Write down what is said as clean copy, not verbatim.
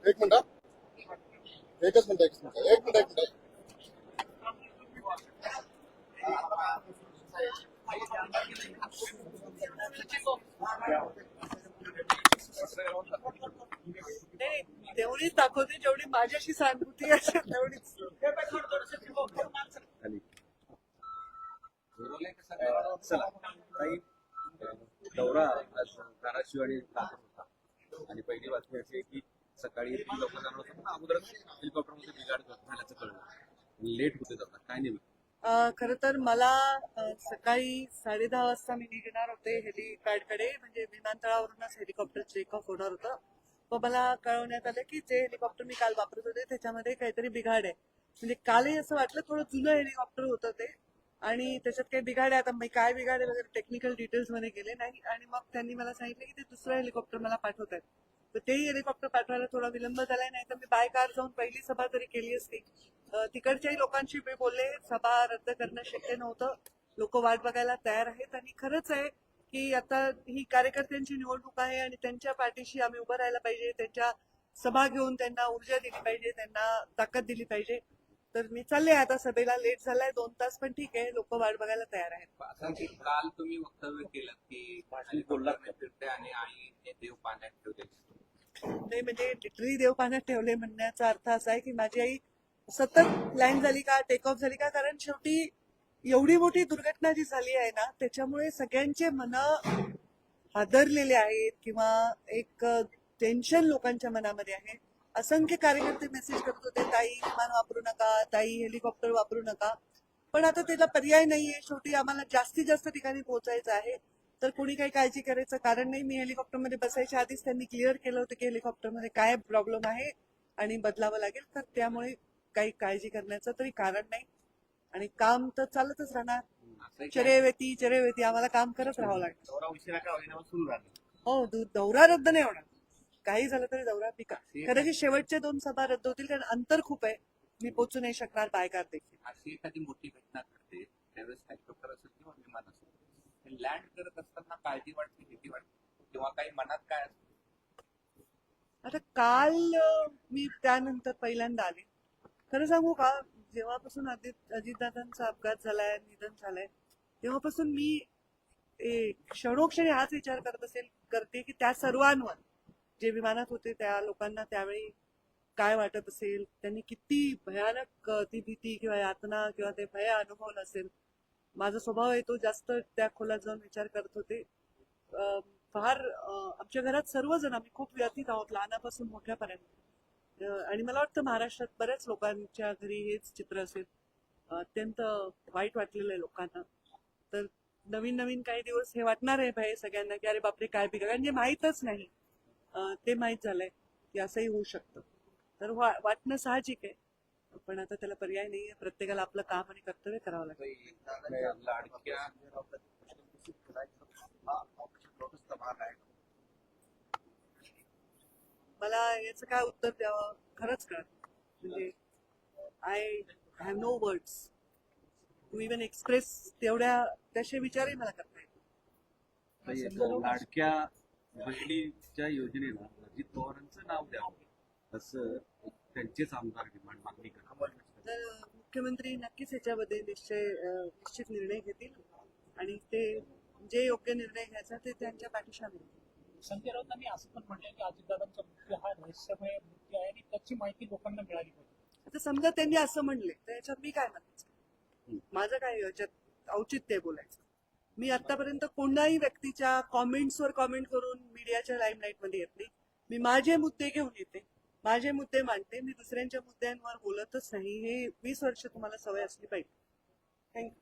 एक मिनिट एकच मिनिट एक मिनिट एक मिनिट नाही तेवढीच दाखवते जेवढी माझ्याशी सहानुभूती असेल तेवढीच. चला काही दौरा आज धाराशिव आणि कागद होता आणि पहिली बातमी अशी आहे की सकाळी लोक जाणार होते पण अगोदरच हेलिकॉप्टरमध्ये बिघाड झाल्याचं कळलं, लेट होते जातात काय नाही. खरं तर मला सकाळी 10:30 वाजता मी निघणार होते हेलिपॅडकडे, म्हणजे विमानतळावरूनच हेलिकॉप्टर टेक ऑफ होणार होतं. पण मला कळवण्यात आलं की जे हेलिकॉप्टर मी काल वापरत होते त्याच्यामध्ये काहीतरी बिघाड आहे. म्हणजे कालही असं वाटलं थोडं जुनं हेलिकॉप्टर होतं ते आणि त्याच्यात काही बिघाड आहे. आता मी काय बिघाड आहे वगैरे टेक्निकल डिटेल्स मध्ये गेले नाही आणि मग त्यांनी मला सांगितलं की ते दुसरं हेलिकॉप्टर मला पाठवत आहेत. तर तेही हेलिकॉप्टर पाठवायला थोडा विलंब झालाय, नाही तर मी बाय कार जाऊन पहिली सभा तरी केली असती. तिकडच्याही लोकांशी मी बोलले, सभा रद्द करणं शक्य नव्हतं, लोक वाट बघायला तयार आहेत आणि खरंच आहे की आता ही कार्यकर्त्यांची निवडणूक आहे आणि त्यांच्या पाठीशी आम्ही उभं राहायला पाहिजे, त्यांच्या सभा घेऊन त्यांना ऊर्जा दिली पाहिजे, त्यांना ताकद दिली पाहिजे. तर मी चालले आता सभेला, लेट झालाय 2 तास पण ठीक आहे, लोक वाट बघायला तयार आहेत. असं की काल तुम्ही वक्तव्य केलं की बोलणार फिरते आणि आई देव पाण्यात ठेवले. नाही म्हणजे लिटरली देव पाण्यात ठेवले म्हणण्याचा अर्थ असा आहे की माझी आई सतत लँड झाली का, टेक ऑफ झाली का, कारण शेवटी एवढी मोठी दुर्घटना जी झाली आहे ना त्याच्यामुळे सगळ्यांचे मन हादरलेले आहेत किंवा एक टेन्शन लोकांच्या मनामध्ये आहे. असंख्य कार्यकर्ते मेसेज करत होते, ताई विमान वापरू नका, ताई हेलिकॉप्टर वापरू नका. पण आता त्याला पर्याय नाहीये, शेवटी आम्हाला जास्तीत जास्त ठिकाणी पोहोचायचं आहे. तर कोणी काही काळजी करायचं कारण नाही. मी हेलिकॉप्टरमध्ये बसायच्या आधीच त्यांनी क्लिअर केलं होतं की हेलिकॉप्टरमध्ये काय प्रॉब्लेम आहे आणि बदलावं लागेल, तर त्यामुळे काही काळजी करण्याचं तरी कारण नाही आणि काम तर चालतच राहणार. चरेवेती आम्हाला काम करत राहावं लागेल. दौरा उशिरा का होईना सुरू झाला. हो, दौरा रद्द नाही होणार, काही झालं तरी दौरा पिका. कदाचित शेवटच्या 2 सभा रद्द होतील कारण अंतर खूप आहे, मी पोहोचू नाही शकणार बाय कार देखील. अशी एखादी मोठी घटना घडते त्यावेळेस हेलिकॉप्टर असेल किंवा विमान असेल, लँड करत असताना काळजी वाटते, भीती वाटते किंवा काही मनात काय असतं? आता काल मी त्यानंतर पहिल्यांदा आले. खरं सांगू का, जेव्हापासून अजितदादांचा अपघात झालाय, निधन झालंय, तेव्हापासून मी क्षणोक्षणी हाच विचार करते की त्या सर्वांवर जे विमानात होते त्या लोकांना त्यावेळी काय वाटत असेल, त्यांनी किती भयानक ती भीती किंवा यातना किंवा ते भय अनुभवलं असेल. माझा स्वभाव आहे तो जास्त त्या खोलात जाऊन विचार करत होते. फार आमच्या घरात सर्वजण आम्ही खूप व्यथित आहोत, लहानापासून मोठ्यापर्यंत. आणि मला वाटतं महाराष्ट्रात बऱ्याच लोकांच्या घरी हेच चित्र असेल. अत्यंत वाईट वाटलेलं आहे लोकांना. तर नवीन नवीन काही दिवस हे वाटणार आहे भय सगळ्यांना की अरे बापरे काय बिघड, म्हणजे माहीतच नाही, ते माहीत झालंय की असंही होऊ शकतं. तर वाटणं साहजिक आहे, पण आता त्याला पर्याय नाहीये. प्रत्येकाला आपलं काम आणि कर्तव्य करावं लागेल. लाडक्या मला याचं काय उत्तर द्यावं खरंच कळत, म्हणजे I have no words to even express तेवढ्या त्याचे विचारही मला करता येईल. लाडक्या बहिणीच्या योजनेला अजित पवारांचं नाव द्यावं असं त्यांचेच आमदार डिमांड मागणी करतात. तर मुख्यमंत्री नक्कीच याच्यामध्ये निश्चित निर्णय घेतील आणि ते जे योग्य निर्णय घ्यायचा ते त्यांच्या पाठीशी आम्ही. संजय राऊतांनी असं पण म्हटलं की अजितदादांचा मृत्यू हा रहस्यमय मृत्यू आहे आणि त्याची माहिती लोकांना मिळाली पाहिजे. आता समजा त्यांनी असं म्हणले तर याच्यात मी काय म्हणायचं, माझं काय याच्यात औचित्य आहे बोलायचं. मी आतापर्यंत कोणाही व्यक्तीच्या कॉमेंट्सवर कॉमेंट करून मीडियाच्या लाईमलाईट मध्ये येत नाही. मी माझे मुद्दे घेऊन येते, माझे मुद्दे मांडते, मी दुसऱ्यांच्या मुद्द्यांवर बोलतच नाही. हे 20 वर्ष तुम्हाला सवय असली पाहिजे. थँक्यू.